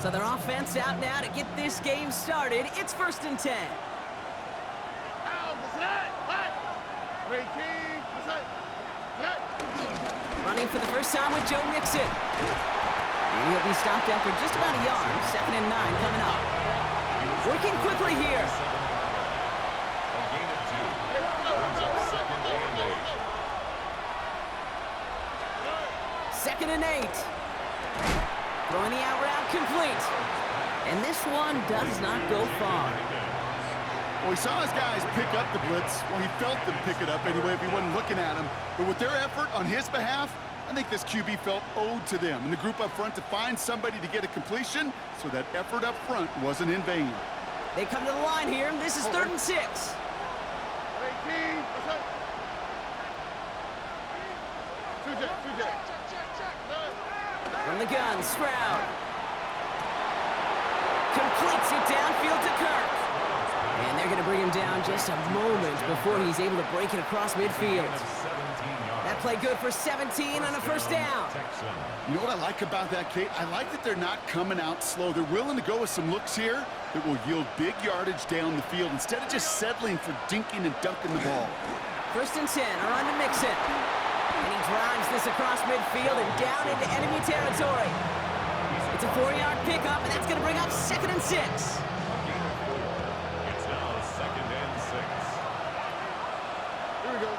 So their offense out now to get this game started. It's 1st and 10. Running for the first time with Joe Mixon. And he'll be stopped after just about a yard. 2nd and 9 coming up. Working quickly here. 2nd and 8. Throwing the out route complete. And this one does not go far. Well, he saw his guys pick up the blitz. Well, he felt them pick it up anyway if he wasn't looking at him. But with their effort on his behalf, I think this QB felt owed to them and the group up front to find somebody to get a completion, so that effort up front wasn't in vain. They come to the line here. This is 3rd and 6. From the gun, Stroud. Completes it downfield to Kirk. And they're going to bring him down just a moment before he's able to break it across midfield. That play good for 17 on a 1st down. You know what I like about that, Kate? I like that they're not coming out slow. They're willing to go with some looks here that will yield big yardage down the field instead of just settling for dinking and dunking the ball. 1st and 10, around to Mixon. And he drives this across midfield and down into enemy territory. It's a 4-yard pickup, and that's going to bring up 2nd and 6. It's now 2nd and 6. Here we go.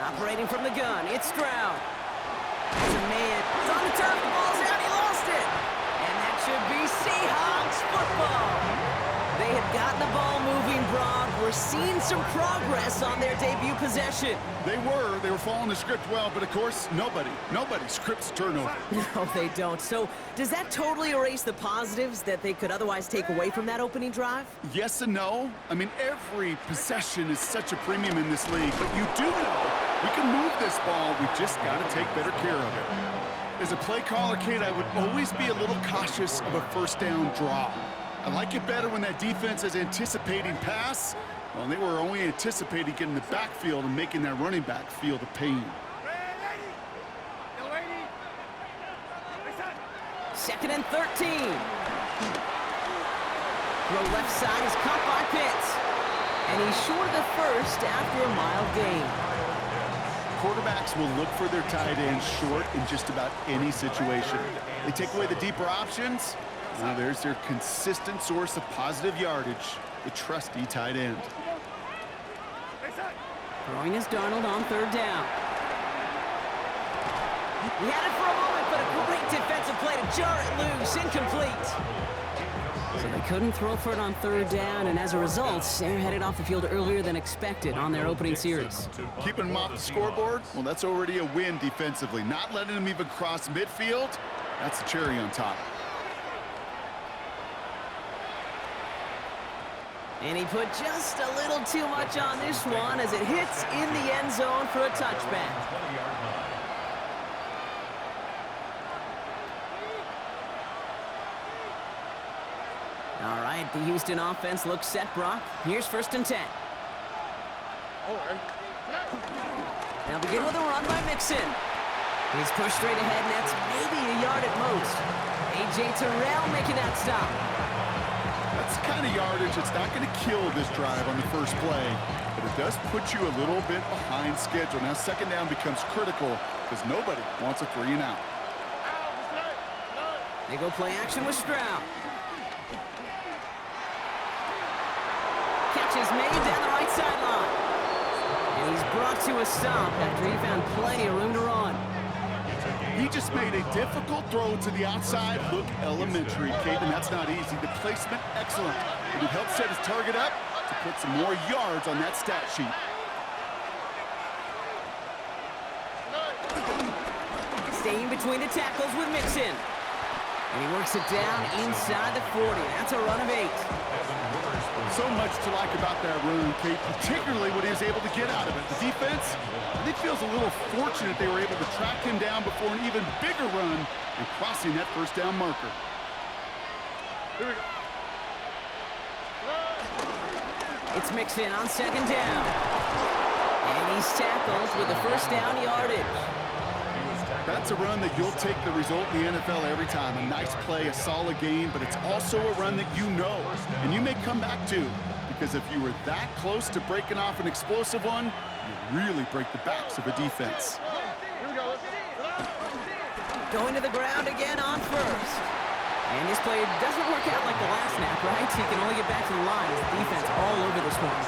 Operating from the gun, it's Stroud. There's a man. It's on the turf. The ball's out. He lost it. And that should be Seahawks football. They have gotten the ball moving, Brock. We're seeing some progress on their debut possession. They were following the script well, but of course, nobody scripts turnover. No, they don't. So does that totally erase the positives that they could otherwise take away from that opening drive? Yes and no. I mean, every possession is such a premium in this league, but you do know we can move this ball. We just got to take better care of it. As a play caller, Kate, I would always be a little cautious of a 1st down draw. I like it better when that defense is anticipating pass. Well, they were only anticipating getting the backfield and making that running back feel the pain. 2nd and 13. Throw left side is caught by Pitts. And he's short of the 1st after a mild gain. Quarterbacks will look for their tight end short in just about any situation. They take away the deeper options. Now there's their consistent source of positive yardage, the trusty tight end. Throwing is Darnold on 3rd down. He had it for a moment, but a great defensive play to jar it loose. Incomplete. So they couldn't throw for it on 3rd down, and as a result, they're headed off the field earlier than expected on their opening series. Keeping them off the scoreboard, well, that's already a win defensively. Not letting them even cross midfield, that's the cherry on top. And he put just a little too much on this one as it hits in the end zone for a touchback. All right, the Houston offense looks set, Brock. Here's 1st and 10. They'll begin with a run by Mixon. He's pushed straight ahead, and that's maybe a yard at most. A.J. Terrell making that stop. That's the kind of yardage that's not going to kill this drive on the 1st play, but it does put you a little bit behind schedule. Now 2nd down becomes critical because nobody wants a 3 and out. They go play action with Stroud. Catch is made down the right sideline. And he's brought to a stop after he found plenty of room to run. He just made a difficult throw to the outside. Look elementary, Kate, and that's not easy. The placement, excellent. But it helped set his target up to put some more yards on that stat sheet. Staying between the tackles with Mixon. And he works it down inside the 40. That's a run of 8. So much to like about that run, Kate, particularly what he was able to get out of it. The defense, I think, feels a little fortunate they were able to track him down before an even bigger run and crossing that 1st down marker. Here we go. It's Mixon on 2nd down. And he's tackled with the 1st down yardage. That's a run that you'll take the result in the NFL every time. A nice play, a solid game, but it's also a run that you know, and you may come back to, because if you were that close to breaking off an explosive one, you really break the backs of a defense. Going to the ground again on first. And this play doesn't work out like the last snap, right? So he can only get back to the line. His defense all over this one.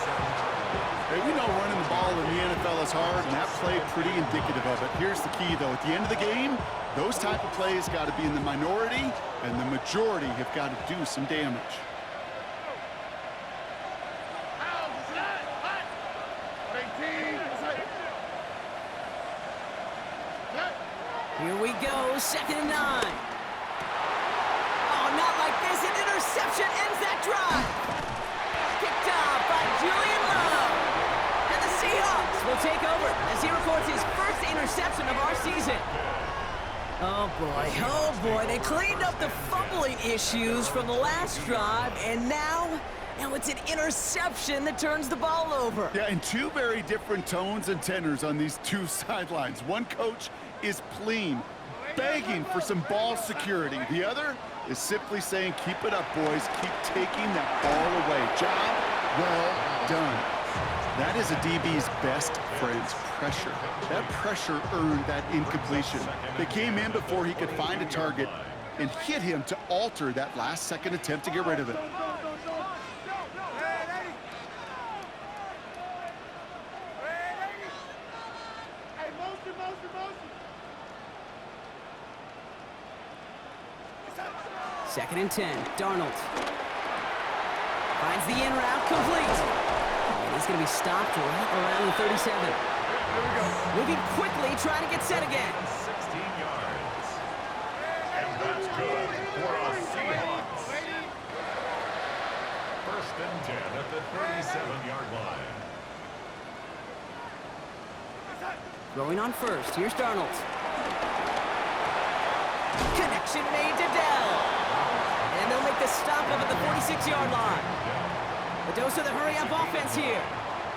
Hey, we know running the ball in the NFL is hard, and that play pretty indicative of it. Here's the key, though. At the end of the game, those type of plays got to be in the minority, and the majority have got to do some damage. Here we go, 2nd and 9. Oh, not like this. An interception ends that drive. Picked off by Julian Love. And the Seahawks will take over as he records his first interception of our season. Oh boy, they cleaned up the fumbling issues from the last drive, and now it's an interception that turns the ball over. Yeah, and two very different tones and tenors on these two sidelines. One coach is pleading, begging for some ball security. The other is simply saying, keep it up, boys. Keep taking that ball away. Job well done. That is a DB's best friend's pressure. That pressure earned that incompletion. They came in before he could find a target and hit him to alter that last-second attempt to get rid of it. Second and 10, Darnold. Finds the in route, complete. And he's going to be stopped right around the 37. Moving quickly, trying to get set again. 16 yards. And that's good for a Seahawks. 1st and 10 at the 37-yard line. Throwing on first, here's Darnold. Connection made to Dell. And they'll make the stop up at the 46-yard line. A dose of the hurry-up offense here.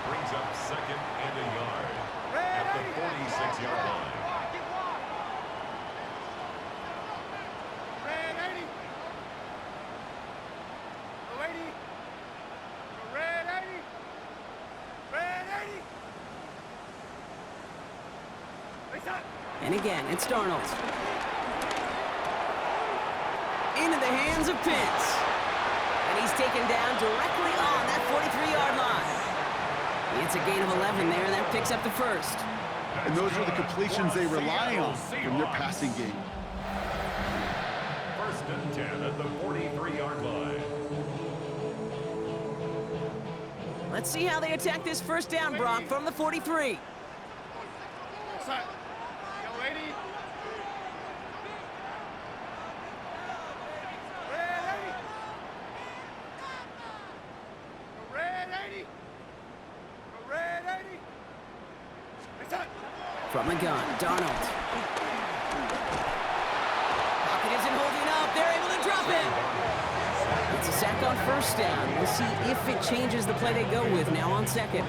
Brings up 2nd and a yard at the 46-yard line. And again, it's Darnold. Into the hands of Pitts. And he's taken down directly on that 43-yard line. It's a gain of 11 there, and that picks up the first. And those are the completions they rely on from their passing game. 1st and 10 at the 43-yard line. Let's see how they attack this first down, Brock, from the 43. From the gun, Darnold. Pocket isn't holding up. They're able to drop it. It's a sack on first down. We'll see if it changes the play they go with now on second.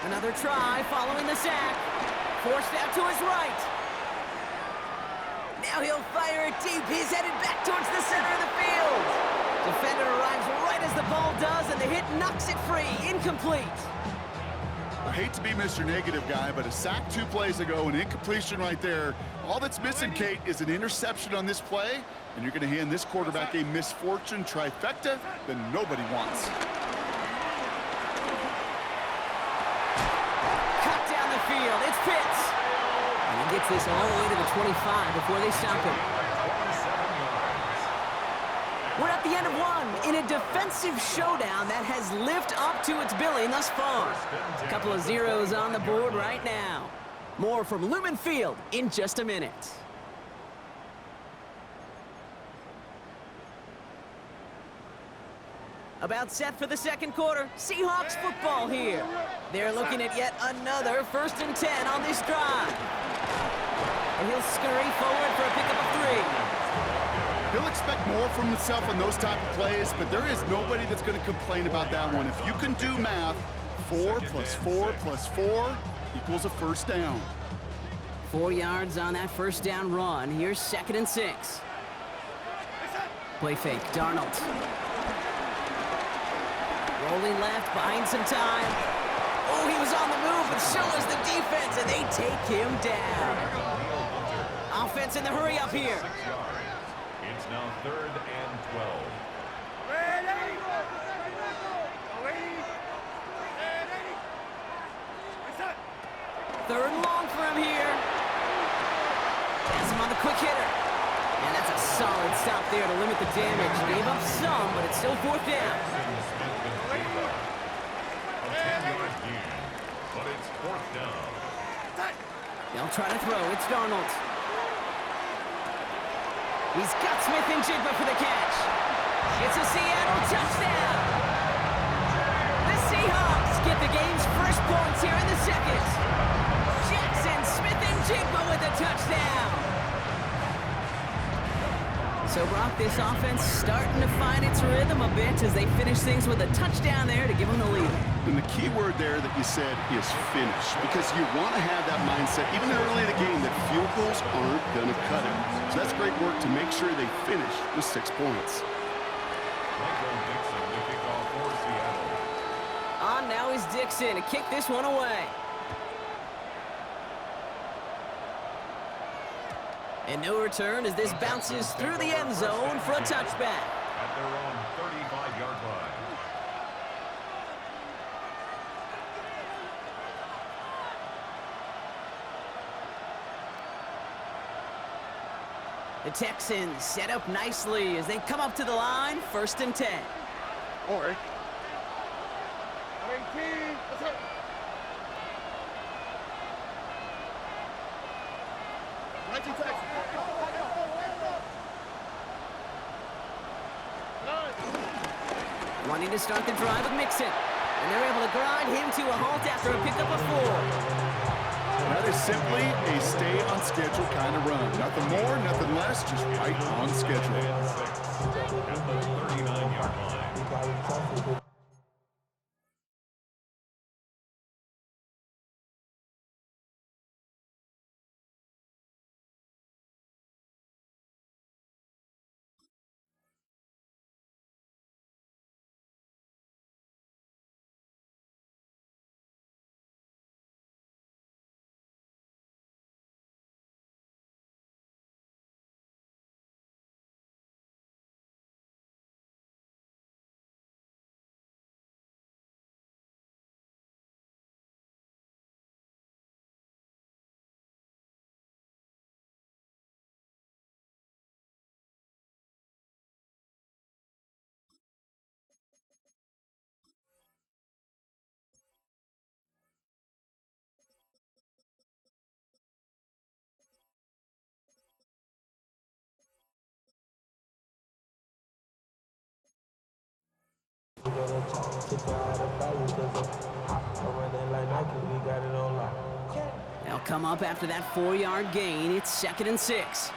Another try following the sack. Forced out to his right. Now he'll fire it deep. He's headed back towards the center of the field. Defender arrives right as the ball does, and the hit knocks it free. Incomplete. I hate to be Mr. Negative guy, but a sack 2 plays ago, an incompletion right there. All that's missing, Kate, is an interception on this play, and you're going to hand this quarterback a misfortune trifecta that nobody wants. Field. It's Pitts. And he gets this all the way to the 25 before they stop him. We're at the end of one in a defensive showdown that has lived up to its billing thus far. A couple of zeros on the board right now. More from Lumen Field in just a minute. About set for the second quarter. Seahawks football here. They're looking at yet another 1st and 10 on this drive. And he'll scurry forward for a pickup of 3. He'll expect more from himself in those type of plays, but there is nobody that's going to complain about that one. If you can do math, 4 plus 4 plus 4 equals a first down. 4 yards on that first down run. Here's 2nd and 6. Play fake, Darnold. Rolling left, buying some time. Oh, he was on the move, but so was the defense, and they take him down. Offense in the hurry up here. 6 yards. It's now 3rd and 12. Third and long for him here. Has him on the quick hitter. And that's a solid stop there to limit the damage. Gave up some, but it's still 4th down. A 10-yard gain, but it's 4th down. They'll try to throw. It's Darnold. He's got Smith and Jigba for the catch. It's a Seattle touchdown. The Seahawks get the game's first points here in the second. Jackson, Smith and Jigba with a touchdown. So, Brock, this offense starting to find its rhythm a bit as they finish things with a touchdown there to give them the lead. And the key word there that you said is finish, because you want to have that mindset, even early in the game, that field goals aren't going to cut it. So that's great work to make sure they finish with 6 points. On now is Dixon to kick this one away. And no return as this bounces through the end zone for a touchback. At their own 35-yard line. The Texans set up nicely as they come up to the line, 1st and 10. Or Wanting to start the drive with Mixon. And they're able to grind him to a halt after a pickup of 4. that is simply a stay on schedule kind of run. Nothing more, nothing less, just right on schedule. At the 39-yard line. They'll come up after that 4-yard gain. It's 2nd and 6.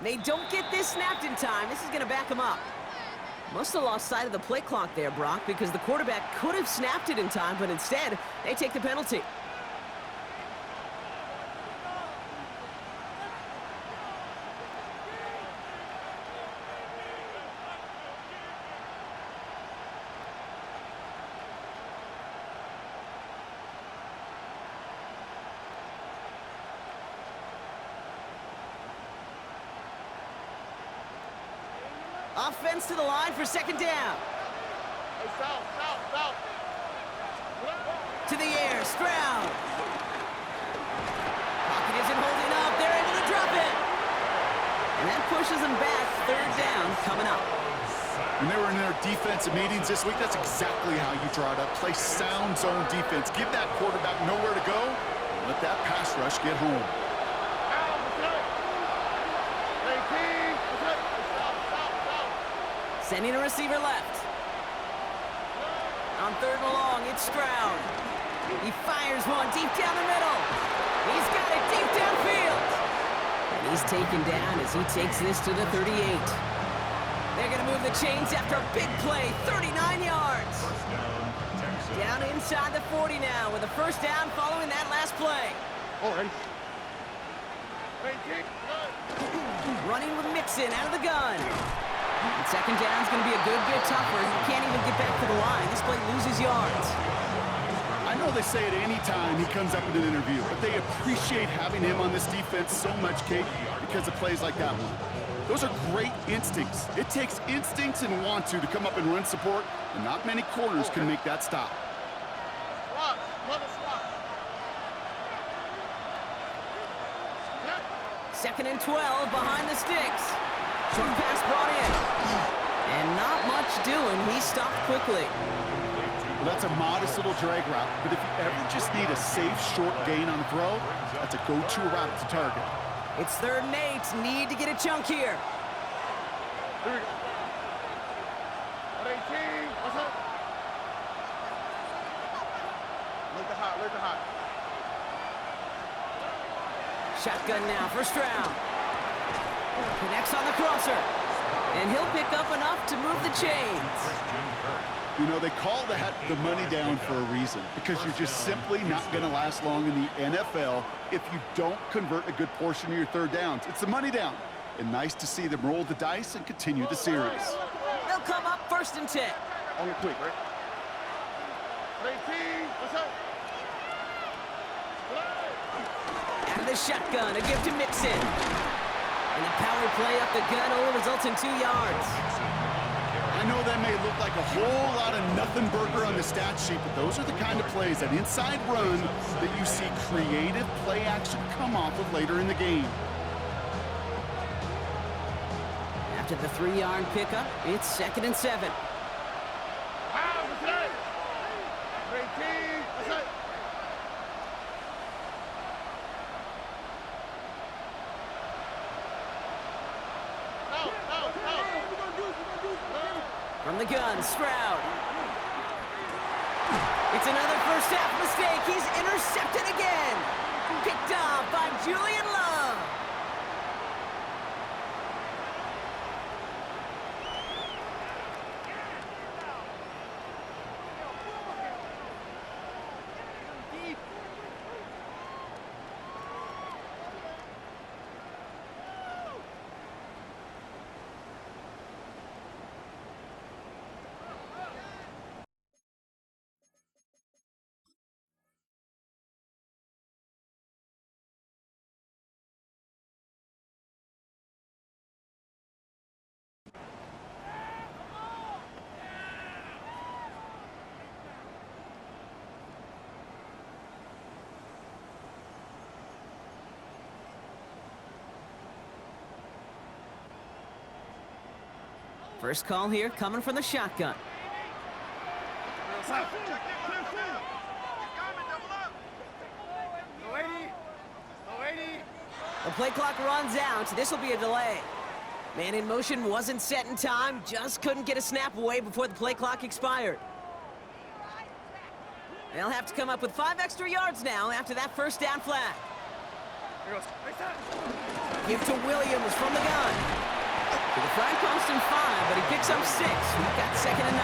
They don't get this snapped in time. This is going to back them up. Must have lost sight of the play clock there, Brock, because the quarterback could have snapped it in time, but instead, they take the penalty. Offense to the line for second down. To the air, Stroud. Pocket isn't holding up. They're able to drop it. And that pushes them back. Third down coming up. When they were in their defensive meetings this week, that's exactly how you draw it up. Play sound zone defense. Give that quarterback nowhere to go. And let that pass rush get home. Sending a receiver left. On third and long, it's Stroud. He fires one deep down the middle. He's got it deep downfield. And he's taken down as he takes this to the 38. They're going to move the chains after a big play, 39 yards. Down inside the 40 now with a first down following that last play. Running with Mixon out of the gun. And second down's going to be a good bit tougher. You can't even get back to the line. This play loses yards. I know they say it any time he comes up in an interview, but they appreciate having him on this defense so much, Kate, because of plays like that one. Those are great instincts. It takes instincts and want to come up and run support, and not many corners can make that stop. Second and 12 behind the sticks. Short pass brought in. And not much doing. He stopped quickly. Well, that's a modest little drag route, but if you ever just need a safe, short gain on the throw, that's a go-to route to target. It's 3rd and 8. Need to get a chunk here. Shotgun now for Stroud. Connects on the crosser. And he'll pick up enough to move the chains. You know, they call that the money down for a reason, because you're just simply not going to last long in the NFL if you don't convert a good portion of your third downs. It's the money down. And nice to see them roll the dice and continue the series. They'll come up 1st and 10. Only quick, right? Out of the shotgun, a give to Mixon. And the power play up the gun only results in 2 yards. I know that may look like a whole lot of nothing burger on the stat sheet, but those are the kind of plays, that inside run, that you see creative play action come off of later in the game. After the 3-yard pickup, it's 2nd and 7. From the gun, Stroud. It's another first half mistake. He's intercepted again. Picked off by Julian Love. First call here coming from the shotgun. The play clock runs out. This will be a delay. Man in motion wasn't set in time. Just couldn't get a snap away before the play clock expired. They'll have to come up with 5 extra yards now after that first down flag. Give to Williams from the gun. To the front post and 5, but he picks up 6. We've got 2nd and 9.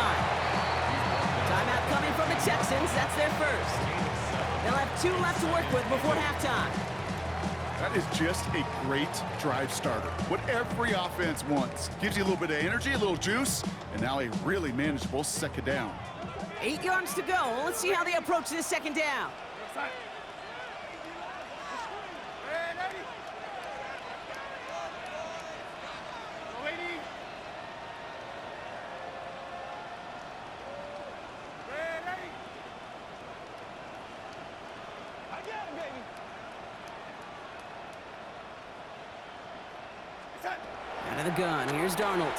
Timeout coming from the Texans. That's their first. They'll have 2 left to work with before halftime. That is just a great drive starter. What every offense wants. Gives you a little bit of energy, a little juice, and now a really manageable second down. 8 yards to go. Let's see how they approach this second down. gun. Here's Darnold.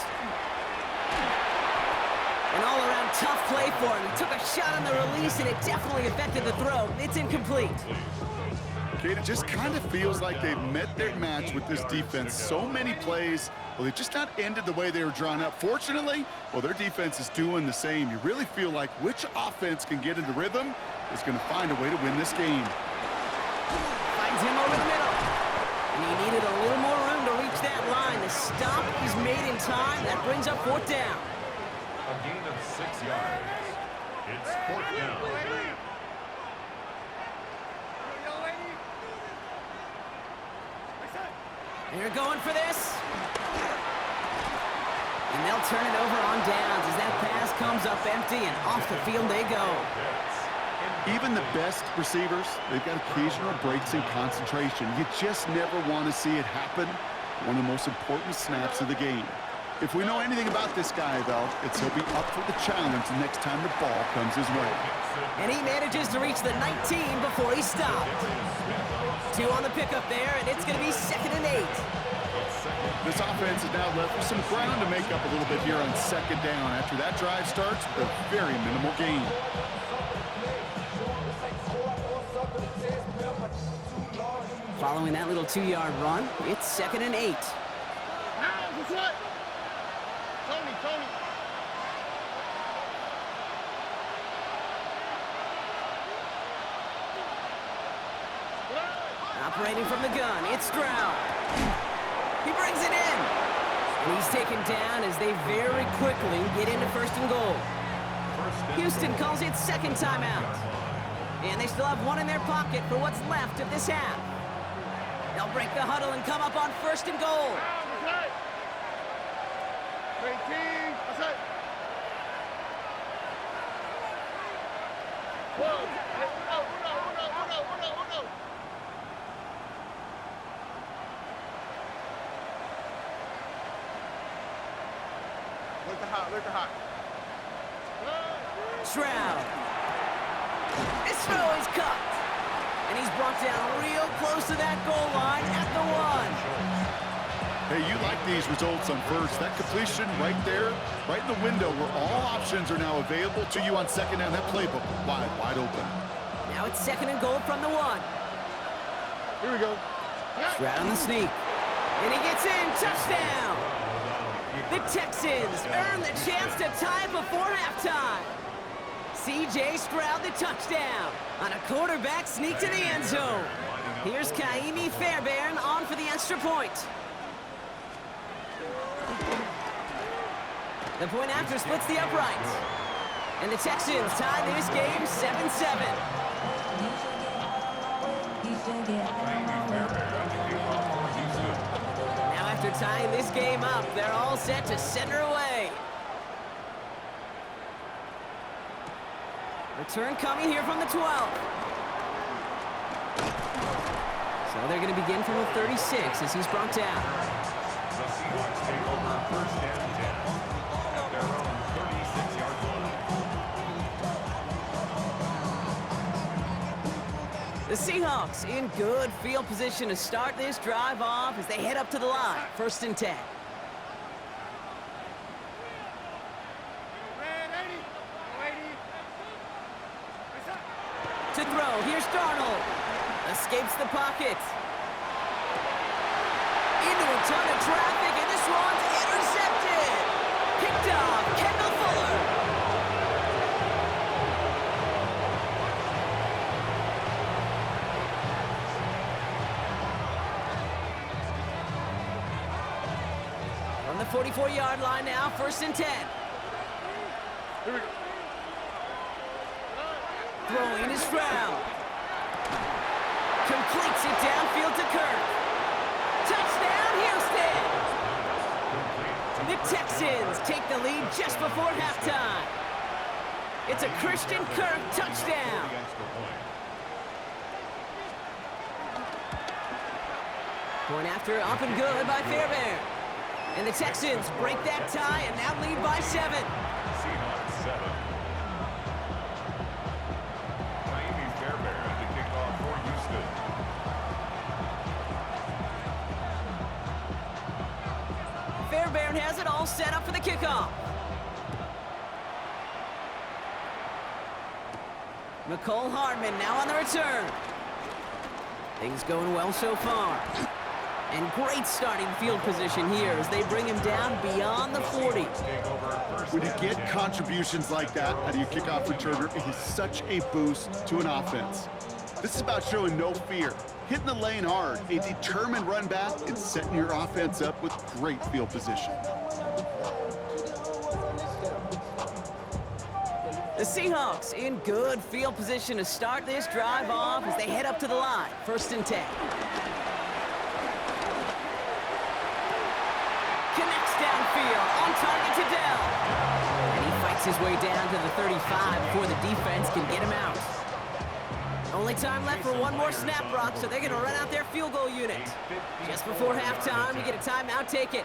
An all-around tough play for him. He took a shot on the release, and it definitely affected the throw. It's incomplete. Kate, it just kind of feels like they've met their match with this defense. So many plays, well, they've just not ended the way they were drawn up. Fortunately, well, their defense is doing the same. You really feel like which offense can get into rhythm is going to find a way to win this game. Finds him over the middle. And he needed a little more room to reach that line. The stop is made in time. That brings up 4th down. A gain of 6 yards. It's 4th down. They're going for this. And they'll turn it over on downs as that pass comes up empty, and off the field they go. Even the best receivers, they've got occasional breaks in concentration. You just never want to see it happen. One of the most important snaps of the game. If we know anything about this guy, though, it's he'll be up for the challenge the next time the ball comes his way. And he manages to reach the 19 before he stopped. 2 on the pickup there, and it's going to be 2nd and 8. This offense is now left with some ground to make up a little bit here on 2nd down. After that drive starts, a very minimal gain. Following that little 2-yard run, it's 2nd and 8. Tony. Operating from the gun, it's Stroud. He brings it in. And he's taken down as they very quickly get into 1st and goal. Houston calls it 2nd timeout. And they still have 1 in their pocket for what's left of this half. They'll break the huddle and come up on 1st and goal. Look hot. Stroud. His throw is cut. And he's brought down real close to that goal line at the 1. Hey, you like these results on 1st. That completion right there, right in the window where all options are now available to you on 2nd down. That playbook wide open. Now it's 2nd and goal from the 1. Here we go. Stroud on the sneak. And he gets in. Touchdown. The Texans earn the chance to tie it before halftime. C.J. Stroud the touchdown on a quarterback sneak to the end zone. Here's Kaimi Fairbairn on for the extra point. The point after splits the uprights. And the Texans tie this game 7-7. Now after tying this game up, they're all set to center away. Return coming here from the 12. So they're going to begin from the 36 as he's brought down. The Seahawks take over 1st and 10 at their own 36-yard line. The Seahawks in good field position to start this drive off as they head up to the line. 1st and 10. To throw, here's Darnold. Escapes the pocket. Into a ton of traffic, and this one's intercepted. Picked off, Kendall Fuller. From the 44-yard line now, 1st and 10. Here we go. Throwing is Stroud. Completes it downfield to Kirk. Touchdown, Houston! The Texans take the lead just before halftime. It's a Christian Kirk touchdown. Point after up and good by Fairbairn. And the Texans break that tie and now lead by 7. Seahawks 7. Kaimi Fairbairn to kick off for Houston. set up for the kickoff. Nicole Hardman now on the return. Things going well so far. And great starting field position here as they bring him down beyond the 40. When you get contributions like that out of your kickoff returner, it is such a boost to an offense. This is about showing no fear, hitting the lane hard, a determined run back, and setting your offense up with great field position. The Seahawks in good field position to start this drive off as they head up to the line. 1st and 10. Connects downfield, on target to Dell. And he fights his way down to the 35 before the defense can get him out. Only time left for one more snap, Brock, so they're going to run out their field goal unit. Just before halftime, we get a timeout taken.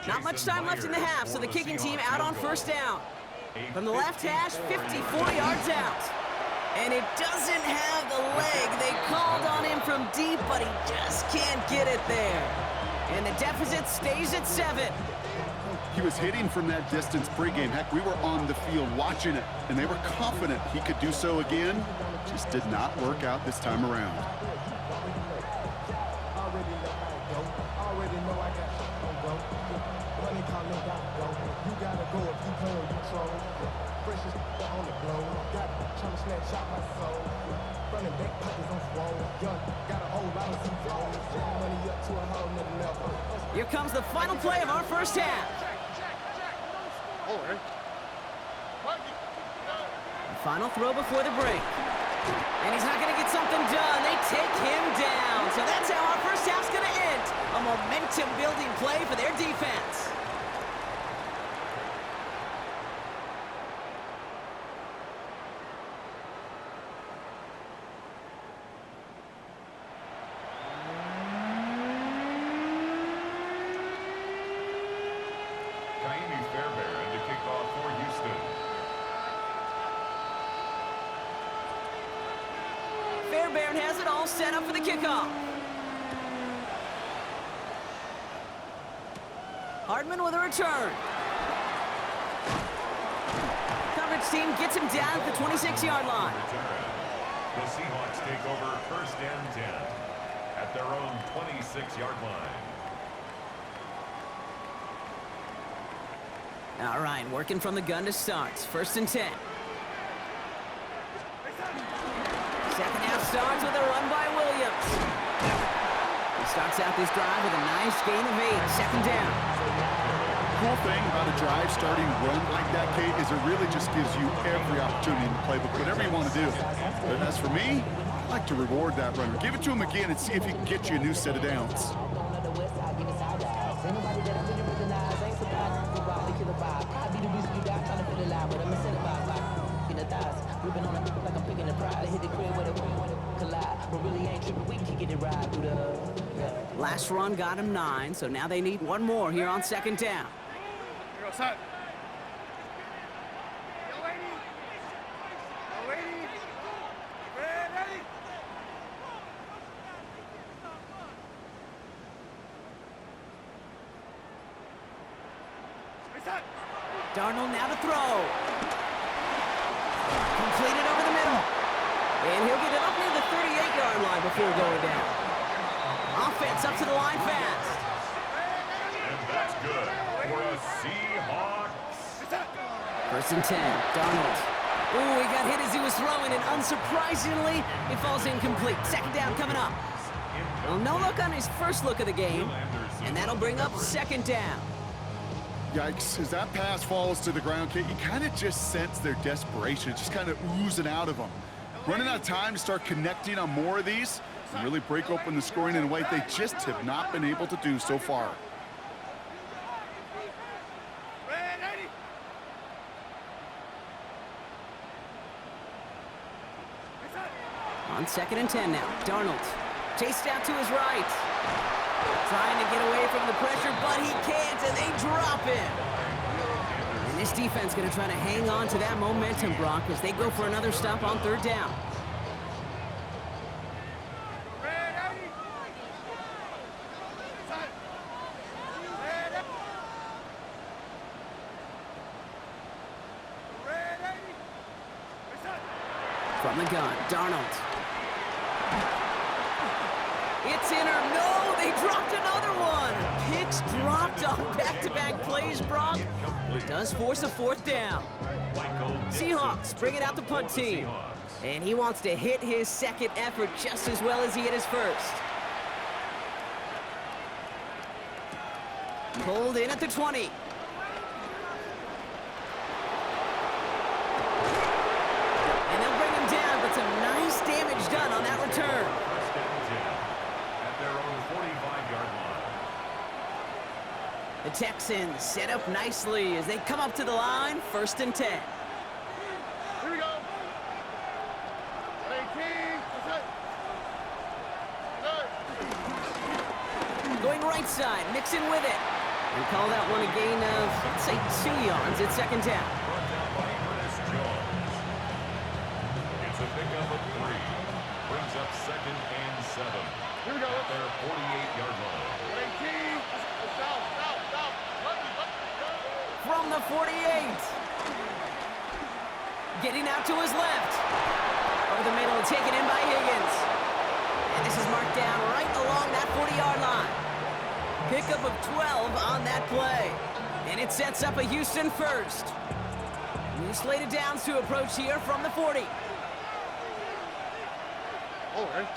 Not much time left in the half, so the kicking team out on 1st down. From the left hash, 54 yards out. And it doesn't have the leg. They called on him from deep, but he just can't get it there. And the deficit stays at 7. He was hitting from that distance pregame. Heck, we were on the field watching it, and they were confident he could do so again. Just did not work out this time around. Here comes the final play of our first half. Final throw before the break. And he's not going to get something done. They take him down. So that's how our first half's going to end. A momentum-building play for their defense. Fairbairn has it all set up for the kickoff. Hardman with a return. Coverage team gets him down at the 26-yard line. The Seahawks take over 1st and 10 at their own 26-yard line. All right, working from the gun to start. 1st and 10. Second half starts with a run by Williams. He starts out this drive with a nice gain of 8. 2nd down. Cool thing about a drive starting run like that, Kate, is it really just gives you every opportunity in the playbook, whatever you want to do. But as for me, I like to reward that runner. Give it to him again and see if he can get you a new set of downs. Last run got him 9, so now they need one more here on 2nd down. Outside. Darnold now to throw. Completed over the middle. And he'll get it up near the 38-yard line before going down. Offense up to the line fast. And that's good for a Seahawks. 1st and 10, Darnold. Ooh, he got hit as he was throwing, and unsurprisingly, it falls incomplete. 2nd down coming up. Well, no look on his first look of the game, and that'll bring up 2nd down. Yikes, as that pass falls to the ground, Kate, you kind of just sense their desperation, just kind of oozing out of them. Running out of time to start connecting on more of these and really break open the scoring in a way they just have not been able to do so far. On 2nd and 10 now, Darnold chased out to his right. Trying to get away from the pressure, but he can't, and they drop him. And this defense going to try to hang on to that momentum, Brock, as they go for another stop on 3rd down. From the gun, Darnold. It's in or no, they dropped another one. Picks dropped on back-to-back plays, Brock. It does force a fourth down. Seahawks bring it out the punt team. And he wants to hit his second effort just as well as he hit his first. Pulled in at the 20. And they'll bring him down, but some nice damage done on that return. First and 10 at their own 45-yard line. The Texans set up nicely as they come up to the line, 1st and 10. Here we go. 18. That's it. Going right side, Mixon with it. And call that one a gain of, let's say, 2 yards at second down. Brought down by Curtis Jones. It's a pickup of 3. Brings up 2nd and 7. Here we go. At their 48-yard line. 18. Stop. From the 48. Getting out to his left. Over the middle, taken in by Higgins. And this is marked down right along that 40-yard line. Pickup of 12 on that play. And it sets up a Houston first. New slated downs to approach here from the 40. All right.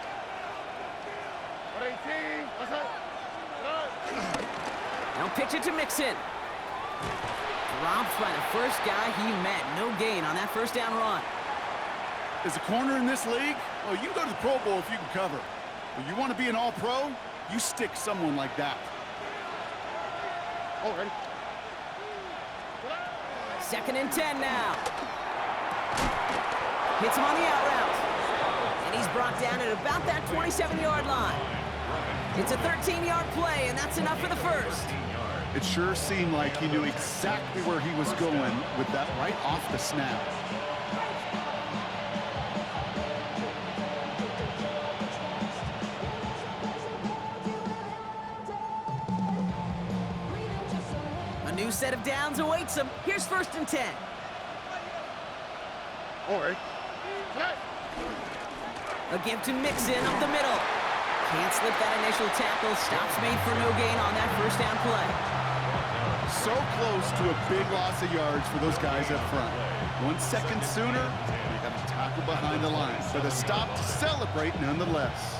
18. That's it. Now pitch it to Mixon. Dropped by the first guy he met. No gain on that first down run. As a corner in this league, well, you can go to the Pro Bowl if you can cover. But you want to be an all-pro, you stick someone like that. All right. 2nd and 10 now. Hits him on the out route. And he's brought down at about that 27-yard line. It's a 13-yard play, and that's enough for the first. It sure seemed like he knew exactly where he was going with that right off the snap. A new set of downs awaits him. Here's 1st and 10. All right. A give to Mixon up the middle. Can't slip that initial tackle. Stops made for no gain on that first down play. So close to a big loss of yards for those guys up front. 1 second sooner, they got a tackle behind the line, but a stop to celebrate nonetheless.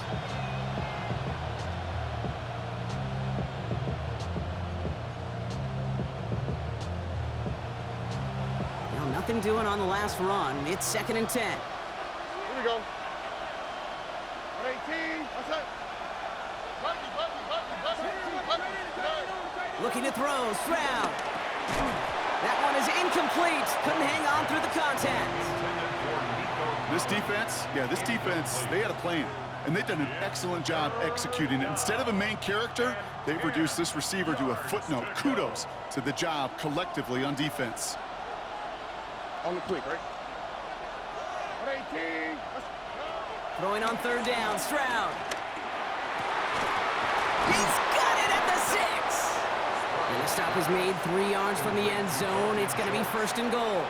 Now nothing doing on the last run. It's 2nd and 10. Here we go. 18. That's it. Looking to throw. Stroud. That one is incomplete. Couldn't hang on through the contact. This defense, they had a plan. And they've done an excellent job executing it. Instead of a main character, they've reduced this receiver to a footnote. Kudos to the job collectively on defense. On the quick, right? 18. Throwing on 3rd down. Stroud. He's got it at the 6. And the stop is made 3 yards from the end zone. It's going to be 1st and goal.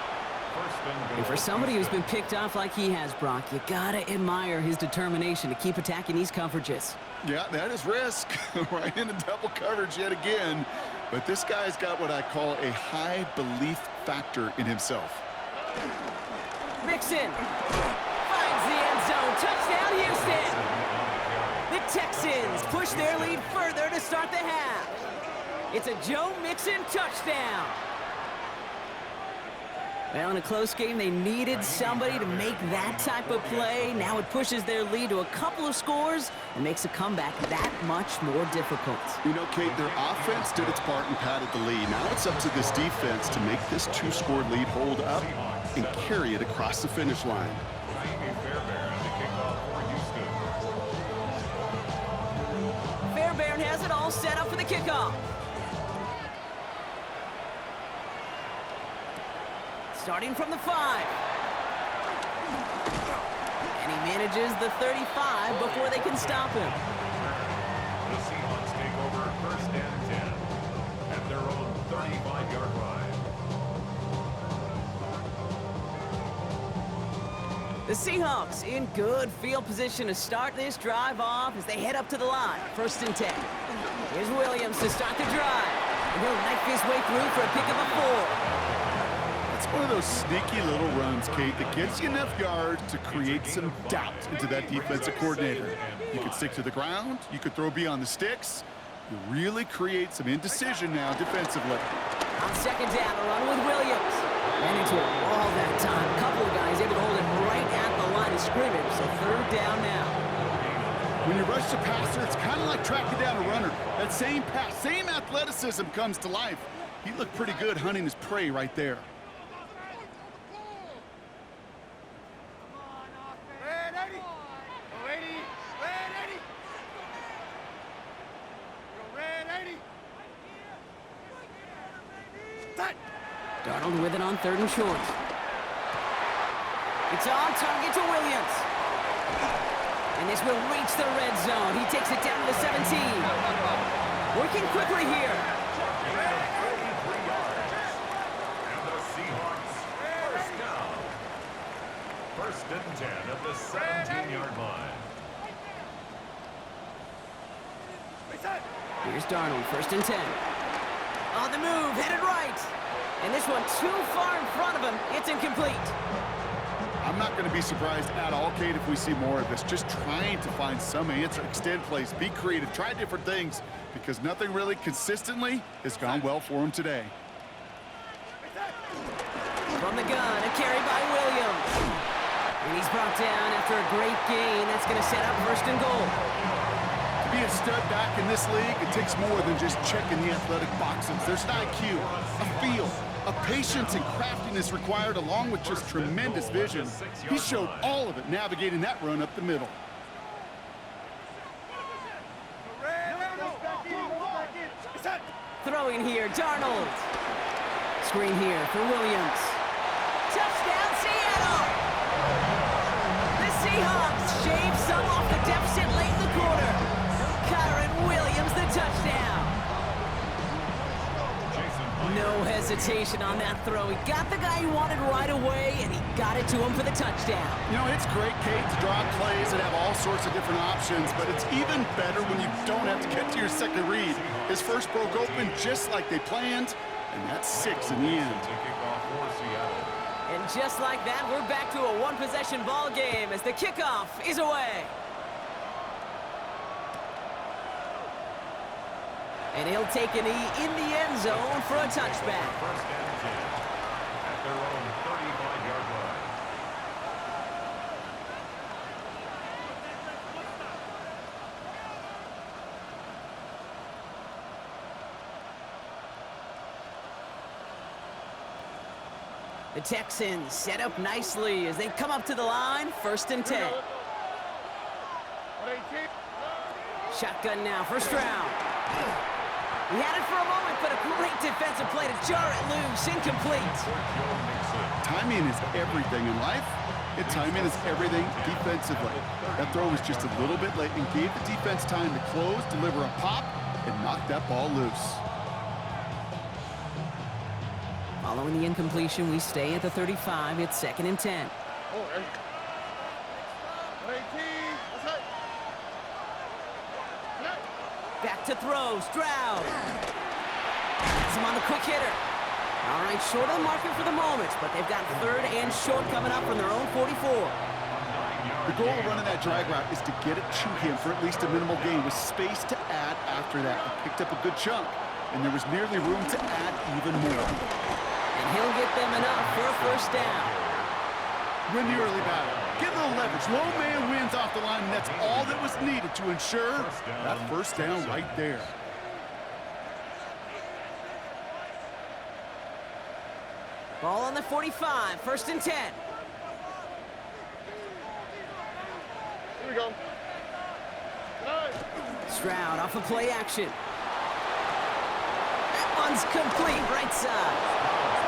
And for somebody who's been picked off like he has, Brock, you gotta admire his determination to keep attacking these coverages. Yeah, that is risk. Right into double coverage yet again. But this guy's got what I call a high belief factor in himself. Mixon finds the end zone. Touchdown, Houston. The Texans push their lead further to start the half. It's a Joe Mixon touchdown. Well, in a close game, they needed somebody to make that type of play. Now it pushes their lead to a couple of scores and makes a comeback that much more difficult. You know, Kate, their offense did its part and padded the lead. Now it's up to this defense to make this 2-score lead hold up and carry it across the finish line. Fairbairn has it all set up for the kickoff. Starting from the 5. And he manages the 35 before they can stop him. The Seahawks take over 1st and 10 at their own 35-yard line. The Seahawks in good field position to start this drive off as they head up to the line. 1st and 10. Here's Williams to start the drive. And he'll knife his way through for a pickup of 4. It's one of those sneaky little runs, Kate, that gets you enough yards to create some doubt into that defensive coordinator. You could stick to the ground. You could throw beyond the sticks. You really create some indecision now defensively. On 2nd down, a run with Williams. Ran into a wall that time. A couple of guys able to hold it right at the line of scrimmage. So 3rd down now. When you rush the passer, it's kind of like tracking down a runner. That same pass, same athleticism comes to life. He looked pretty good hunting his prey right there. Darnold with it on 3rd and short. It's on target to Williams. And this will reach the red zone. He takes it down to the 17. Working quickly here. 33 yards. And the Seahawks, 1st down. 1st and 10 at the 17-yard line. Here's Darnold, 1st and 10. On the move, headed right. And this one too far in front of him. It's incomplete. I'm not going to be surprised at all, Kate, if we see more of this. Just trying to find some answer, extend plays, be creative, try different things, because nothing really consistently has gone well for him today. From the gun, a carry by Williams. And he's brought down after a great gain. That's going to set up 1st and goal. To be a stud back in this league, it takes more than just checking the athletic boxes. There's an IQ, a feel, a patience and craftiness required, along with just tremendous vision. He showed all of it navigating that run up the middle. Throwing here, Darnold. Screen here for Williams. Touchdown, Seattle! The Seahawks shave some off the deficit late in the quarter. Kyron Williams, the touchdown. No hesitation on that throw. He got the guy he wanted right away, and he got it to him for the touchdown. You know, it's great, Kate, to draw plays and have all sorts of different options, but it's even better when you don't have to get to your second read. His first broke open just like they planned, and that's 6 in the end. And just like that, we're back to a one-possession ball game as the kickoff is away. And he'll take a knee in the end zone for a touchback. 1st and 10 at their own 35-yard line. The Texans set up nicely as they come up to the line. 1st and 10. Shotgun now, 1st round. He had it for a moment, but a great defensive play to jar it loose. Incomplete. Timing is everything in life, and timing is everything defensively. That throw was just a little bit late and gave the defense time to close, deliver a pop, and knock that ball loose. Following the incompletion, we stay at the 35. It's 2nd and 10. Back to throw, Stroud. That's him on the quick hitter. All right, short of the marker for the moment, but they've got 3rd and short coming up from their own 44. The goal of running that drag route is to get it to him for at least a minimal gain with space to add after that. He picked up a good chunk, and there was nearly room to add even more. And he'll get them enough for a 1st down. Win the early battle. Get a little leverage. Low man wins off the line, and that's all that was needed to ensure that 1st down right there. Ball on the 45, 1st and 10. Here we go. Stroud off of play action. That one's complete, right side.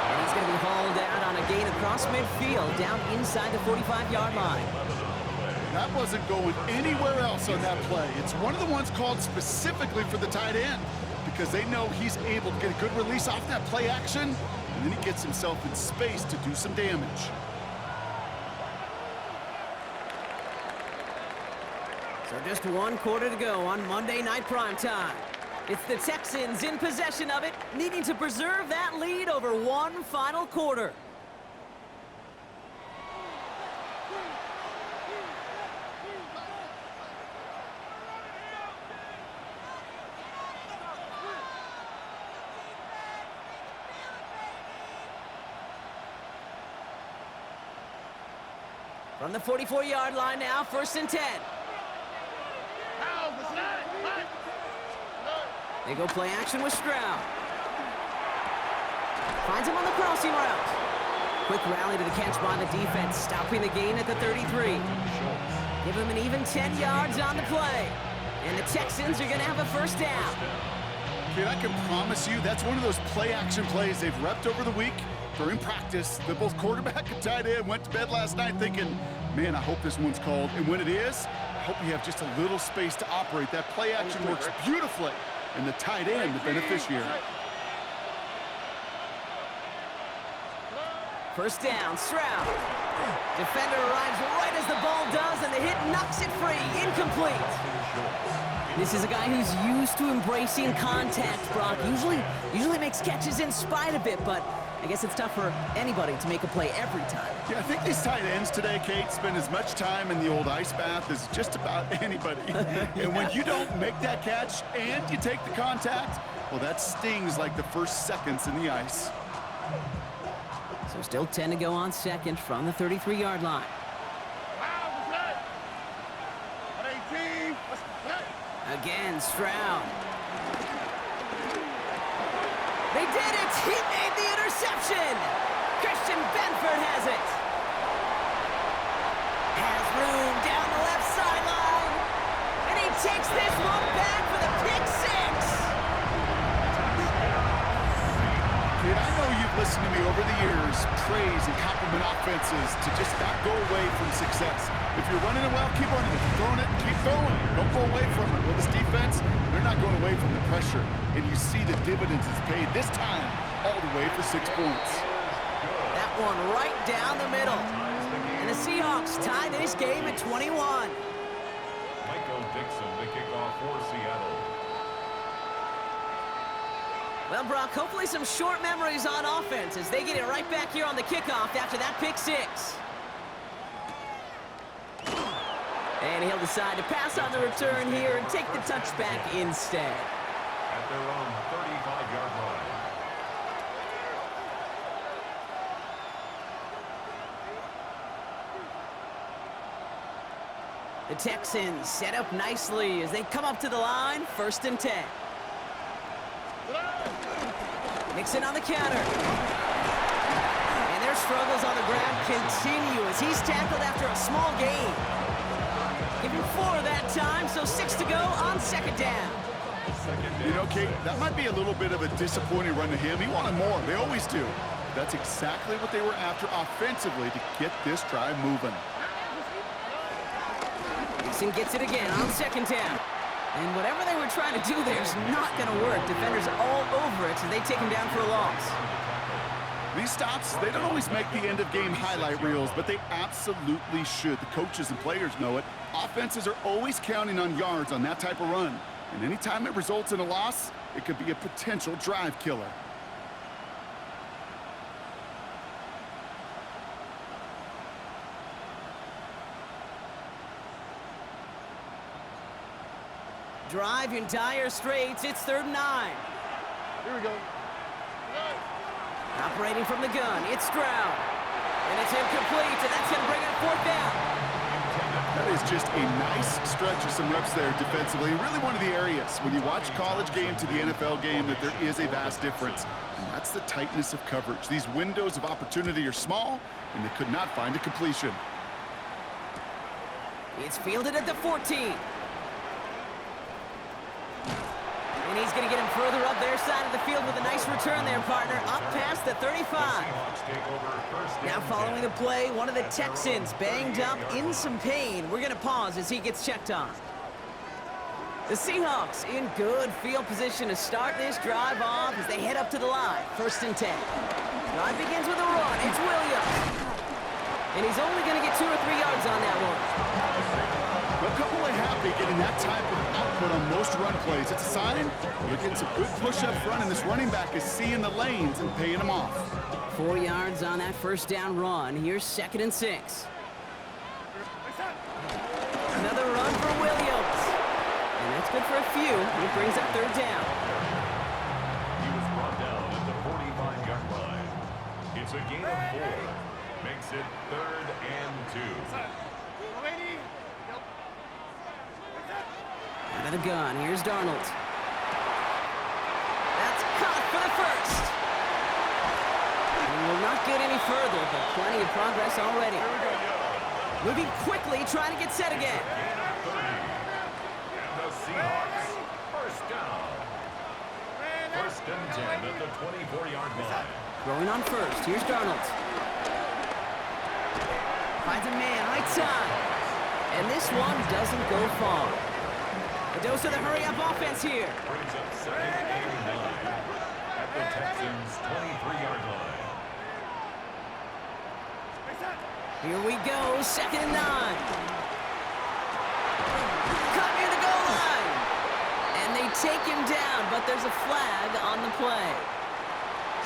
And he's going to be hauled out on a gain across midfield, down inside the 45-yard line. That wasn't going anywhere else on that play. It's one of the ones called specifically for the tight end because they know he's able to get a good release off that play action, and then he gets himself in space to do some damage. Just one quarter to go on Monday Night Primetime. It's the Texans in possession of it, needing to preserve that lead over one final quarter. From the 44-yard line now, 1st and 10. They go play action with Stroud. Finds him on the crossing route. Quick rally to the catch by the defense, stopping the gain at the 33. Give him an even 10 yards on the play. And the Texans are going to have a 1st down. Kid, I can promise you that's one of those play-action plays they've repped over the week. During practice, the both quarterback and tight end went to bed last night thinking, man, I hope this one's called. And when it is, I hope we have just a little space to operate. That play action works beautifully. And the tight end, the beneficiary. 1st down, Stroud. Defender arrives right as the ball does, and the hit knocks it free. Incomplete. This is a guy who's used to embracing contact, Brock. Usually makes catches in spite of it, but I guess it's tough for anybody to make a play every time. Yeah, I think these tight ends today, Kate, spend as much time in the old ice bath as just about anybody. And when you don't make that catch and you take the contact, well, that stings like the first seconds in the ice. So still 10 to go on 2nd from the 33-yard line. Again, Stroud. They did it! He made the interception! Christian Benford has it. Has room down the left sideline. And he takes this one back for the pick 6. Kid, I know you've listened to me over the years praise and compliment offenses to just not go away from success. If you're running it well, keep running it. If you're throwing it, keep throwing it. Don't go away from it. Well, this defense, they're not going away from the pressure. And you see the dividends it's paid this time all the way for 6 points. That one right down the middle. And the Seahawks tie this game at 21. Michael Dixon, the kickoff for Seattle. Well, Brock, hopefully some short memories on offense as they get it right back here on the kickoff after that pick 6. And he'll decide to pass on the return here and take the touchback instead. At their own 35-yard line. The Texans set up nicely as they come up to the line, 1st and 10. Mixon on the counter. And their struggles on the ground continue as he's tackled after a small gain. Give him 4 that time, so 6 to go on 2nd down. You know, Kate, that might be a little bit of a disappointing run to him. He wanted more. They always do. That's exactly what they were after offensively to get this drive moving. Mixon gets it again on 2nd down. And whatever they were trying to do there is not going to work. Defenders all over it, so they take him down for a loss. These stops, they don't always make the end-of-game highlight reels, but they absolutely should. The coaches and players know it. Offenses are always counting on yards on that type of run. And anytime it results in a loss, it could be a potential drive killer. Drive in dire straits. It's 3rd and 9. Here we go. Operating from the gun, it's Stroud. And it's incomplete, and that's going to bring it 4th down. That is just a nice stretch of some reps there defensively. Really one of the areas, when you watch college game to the NFL game, that there is a vast difference. And that's the tightness of coverage. These windows of opportunity are small, and they could not find a completion. It's fielded at the 14. And he's going to get him further up their side of the field with a nice return there, partner, up past the 35. Now following the play, one of the Texans banged up in some pain. We're going to pause as he gets checked on. The Seahawks in good field position to start this drive off as they head up to the line. 1st and 10. Drive begins with a run. It's Williams. And he's only going to get 2 or 3 yards on that one. They'll come away happy getting that type of output on most run plays. It's a sign they're getting some good push up front, and this running back is seeing the lanes and paying them off. 4 yards on that first down run. Here's 2nd and 6. Another run for Williams. And that's good for a few. It brings up 3rd down. He was brought down at the 45-yard line. It's a gain of 4. Makes it 3rd and 2. Out of the gun. Here's Darnold. That's caught for the first. He will not get any further, but plenty of progress already. Moving quickly, trying to get set again. Gain of 30. And the Seahawks, first down. 1st and 10 at the 24-yard line. Throwing on first. Here's Darnold. Finds a man, right side. And this one doesn't go far. A dose of the hurry-up offense here. Brings up 2nd and 9 at the Texans' 23-yard line. Here we go, 2nd and 9. Cut near the goal line. And they take him down, but there's a flag on the play.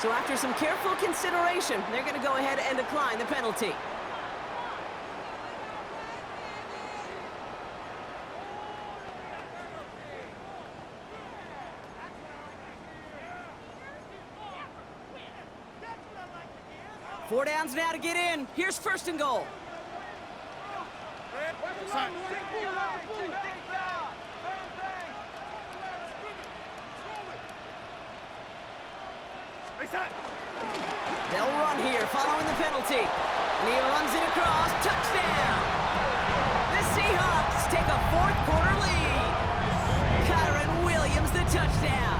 So after some careful consideration, they're going to go ahead and decline the penalty. Four downs now to get in. Here's 1st and goal. They'll run here following the penalty. And he runs it across. Touchdown! The Seahawks take a 4th quarter lead. Kyron Williams, the touchdown.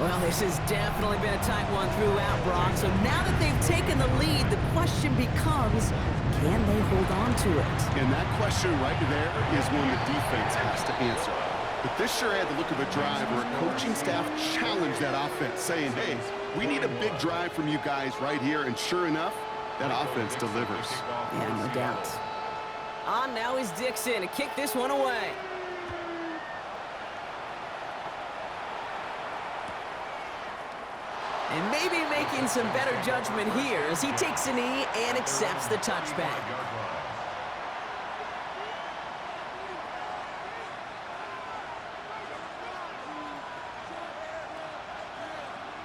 Well, this has definitely been a tight one throughout, Brock. So now that they've taken the lead, the question becomes, can they hold on to it? And that question right there is one the defense has to answer. But this sure had the look of a drive where a coaching staff challenged that offense, saying, hey, we need a big drive from you guys right here. And sure enough, that offense delivers. Yeah, no doubt. On now is Dixon to kick this one away. And maybe making some better judgment here as he takes a knee and accepts the touchback.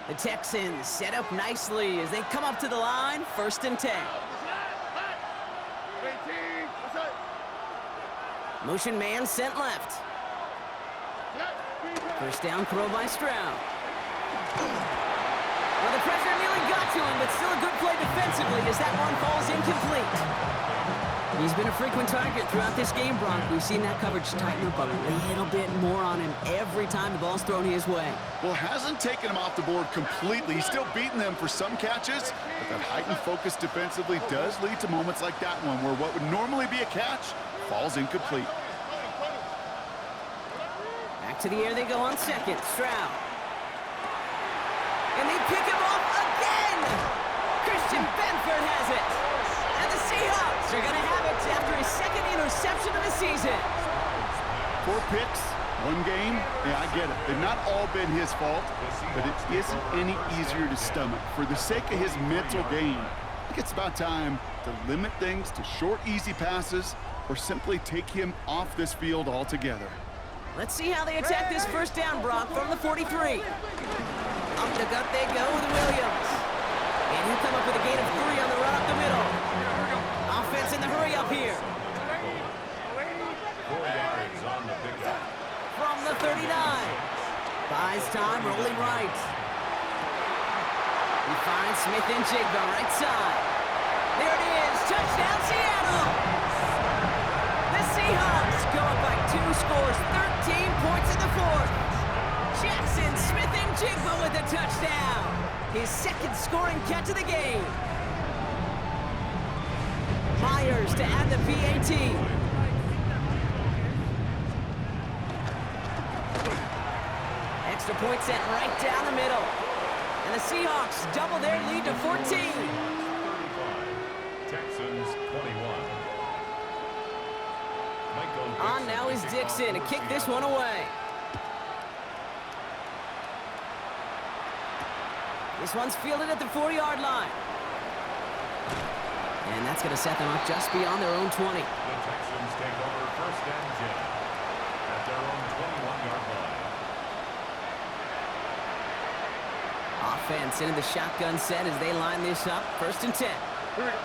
The Texans set up nicely as they come up to the line, 1st and 10. Motion man sent left. 1st down throw by Stroud. Well, the pressure nearly got to him, but still a good play defensively as that one falls incomplete. He's been a frequent target throughout this game, Brock. We've seen that coverage tighten up a little bit more on him every time the ball's thrown his way. Well, hasn't taken him off the board completely. He's still beating them for some catches, but that heightened focus defensively does lead to moments like that one where what would normally be a catch falls incomplete. Back to the air they go on 2nd. Stroud. And they pick him off again! Christian Benford has it! And the Seahawks are going to have it after his 2nd interception of the season. 4 picks, 1 game. Yeah, I get it. They've not all been his fault, but it isn't any easier to stomach. For the sake of his mental game, I think it's about time to limit things to short, easy passes or simply take him off this field altogether. Let's see how they attack this 1st down, Brock, from the 43. Up the gut they go with Williams. And he'll come up with a gain of 3 on the run up the middle. Offense in the hurry-up here. 4 yards on the pickup. From the 39. Buys time, rolling right. He finds Smith and Jigba right side. There it is, touchdown Seattle! The Seahawks go up by 2 scores, 13 points in the 4th. Jackson Smith and Jigba with a touchdown. His 2nd scoring catch of the game. Myers to add the PAT. Extra point sent right down the middle. And the Seahawks double their lead to 14. 35, Texans 21. on. Now is Dixon to kick this one away. This one's fielded at the 4-yard line. And that's going to set them up just beyond their own 20. The Texans take over first and 10 at their own 21-yard line. Offense into the shotgun set as they line this up. First and 10. Here we go.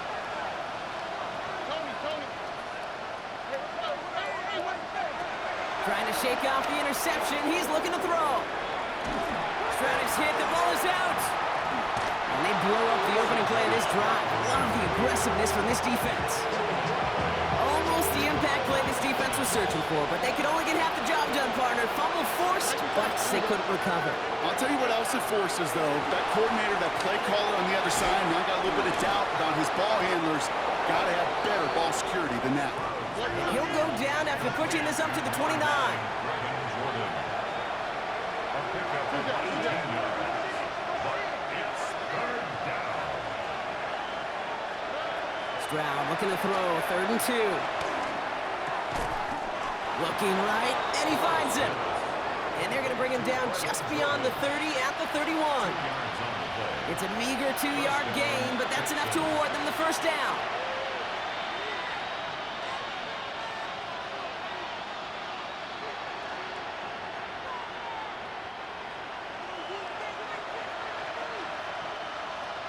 Tony. Trying to shake off the interception. He's looking to throw. Stratus hit. The ball is out. And they blow up the opening play of this drive. Love the aggressiveness from this defense. Almost the impact play this defense was searching for, but they could only get half the job done, partner. Fumble forced, but they couldn't recover. I'll tell you what else it forces, though. That coordinator, that play caller on the other side, now got a little bit of doubt about his ball handlers. Got to have better ball security than that. He'll go down after pushing this up to the 29. Stroud looking to throw, 3rd and 2. Looking right, and he finds him. And they're going to bring him down just beyond the 30 at the 31. It's a meager 2-yard gain, but that's enough to award them the first down.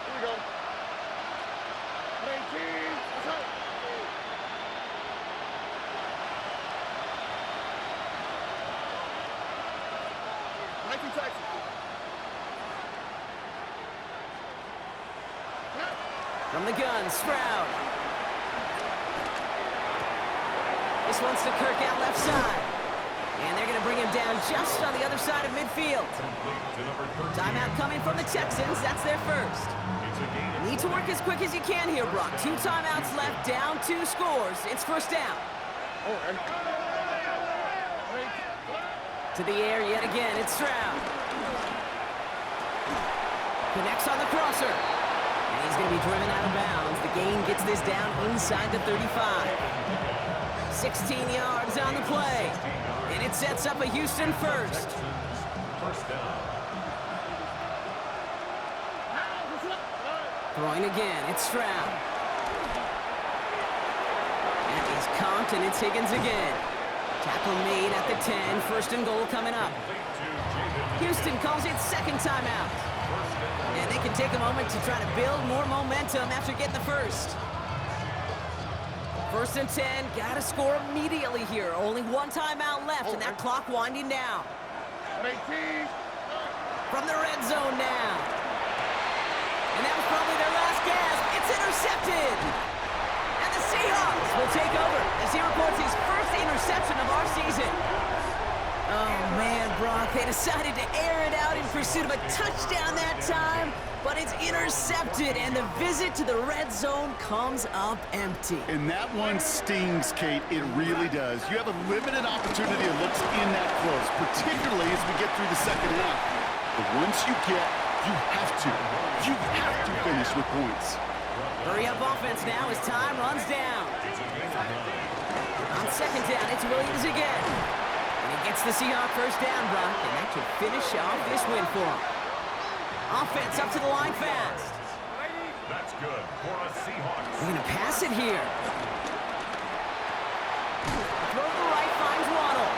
Here we go. 19. What's up? Texas. From the gun, Stroud. This one's to Kirk out left side. And they're going to bring him down just on the other side of midfield. Timeout coming from the Texans. That's their first. Need to work as quick as you can here, Brock. 2 timeouts left, down 2 scores. It's first down. To the air yet again. It's Stroud. Connects on the crosser. And he's going to be driven out of bounds. The gain gets this down inside the 35. 16 yards on the play. And it sets up a Houston first. First down. Throwing again, it's Stroud. And he's comped, and it's Higgins again. Tackle made at the 10, 1st and goal coming up. Houston calls it second timeout. And they can take a moment to try to build more momentum after getting the first. 1st and 10, gotta score immediately here. Only 1 timeout left, and that clock winding down. From the red zone now. And that was probably their last gasp. It's intercepted. And the Seahawks will take over as he reports his first interception of our season. Oh, man, Brock, they decided to air it out in pursuit of a touchdown that time, but it's intercepted, and the visit to the red zone comes up empty. And that one stings, Kate. It really does. You have a limited opportunity that looks in that close, particularly as we get through the second half. But once you get, you have to finish with points. Hurry up offense now as time runs down. On second down, it's Williams again. And he gets the Seahawks first down, Brock, and that should finish off this win for him. Offense up to the line fast. That's good for a Seahawks. We're going to pass it here. Throw to the right, finds Waddle.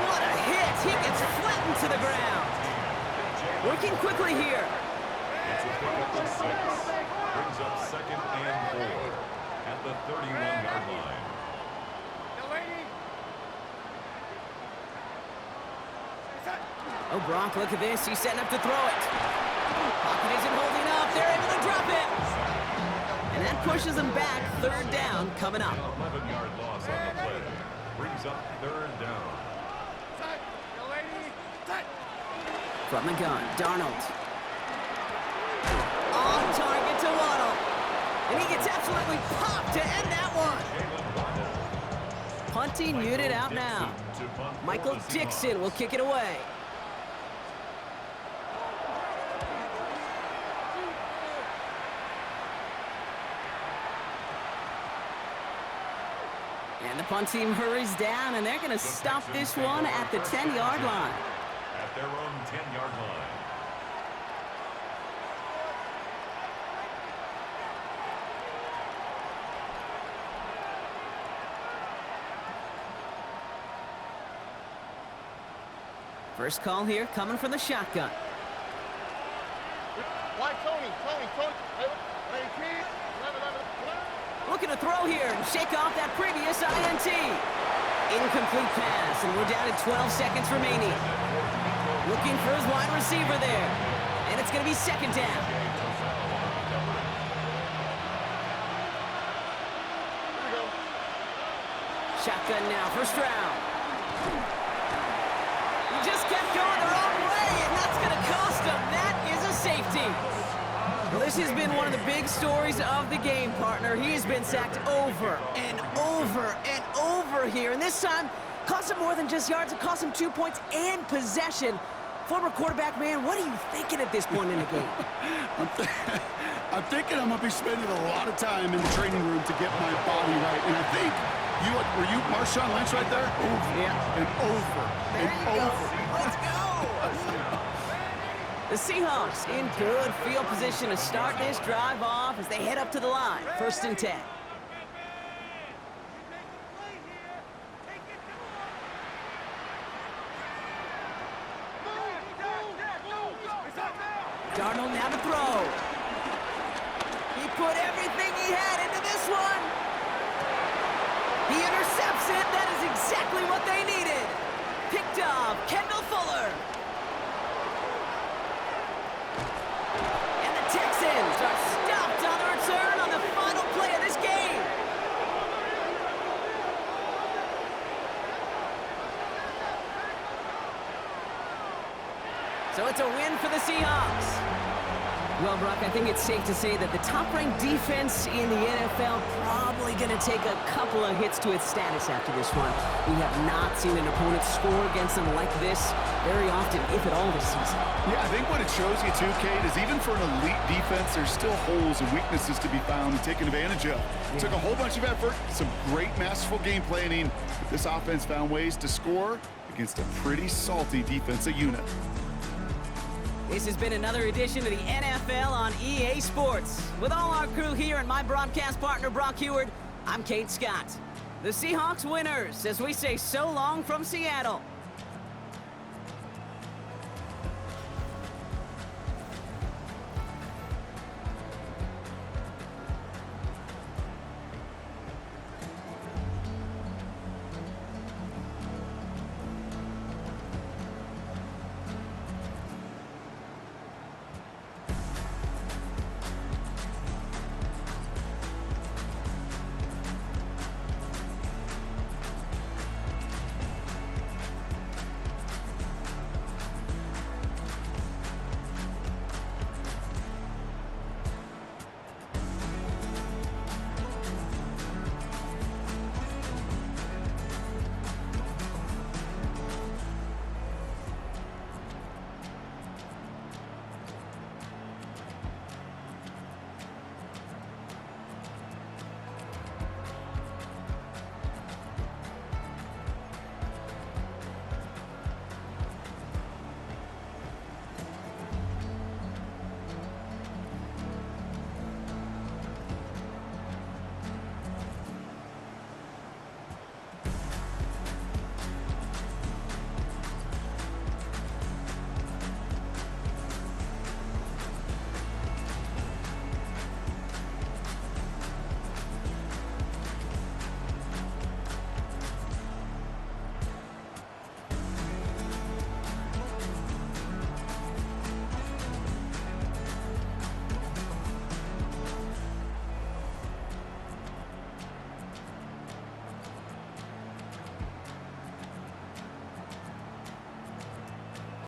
What a hit. He gets flattened to the ground. Working quickly here. It's a pickup of 6. Brings up 2nd and 4 at the 31-yard line. Oh, Brock, look at this. He's setting up to throw it. Pocket isn't holding up. They're able to drop it. And that pushes them back. 3rd down coming up. 11-yard loss on the play. Brings up 3rd down. From the gun, Darnold. On target to Waddle. And he gets absolutely popped to end that one. Punting unit out now. Michael Dixon will kick it away. And And the punt team hurries down, and they're going to stop this one at the 10-yard line. At their own 10-yard line. First call here coming from the shotgun. Why, Tony? Hey, kid. Looking to throw here and shake off that previous INT. Incomplete pass, and we're down to 12 seconds remaining. Looking for his wide receiver there. And it's going to be second down. Here we go. Shotgun now, first round. He just kept going the wrong way, and that's going to cost him. That is a safety. Well, this has been one of the big stories of the game, partner. He has been sacked over and over and over here. And this time, cost him more than just yards. It cost him 2 points and possession. Former quarterback, man, what are you thinking at this point in the game? I'm thinking I'm going to be spending a lot of time in the training room to get my body right. And I think, were you Marshawn Lynch right there? Over and over and over. Let's go. The Seahawks in good field position to start this drive off as they head up to the line. First and 10. Darnold now to throw. He put everything he had into this one. He intercepts it. That is exactly what they needed. Picked off Kendall Fuller. And the Texans are stopped on the return on the final play of this game. So it's a win for the Seahawks. Well, Brock, I think it's safe to say that the top-ranked defense in the NFL probably going to take a couple of hits to its status after this one. We have not seen an opponent score against them like this very often, if at all, this season. Yeah, I think what it shows you too, Kate, is even for an elite defense, there's still holes and weaknesses to be found and taken advantage of. It took a whole bunch of effort, some great masterful game planning, but this offense found ways to score against a pretty salty defensive unit. This has been another edition of the NFL on EA Sports. With all our crew here and my broadcast partner, Brock Heward, I'm Kate Scott. The Seahawks winners as we say so long from Seattle.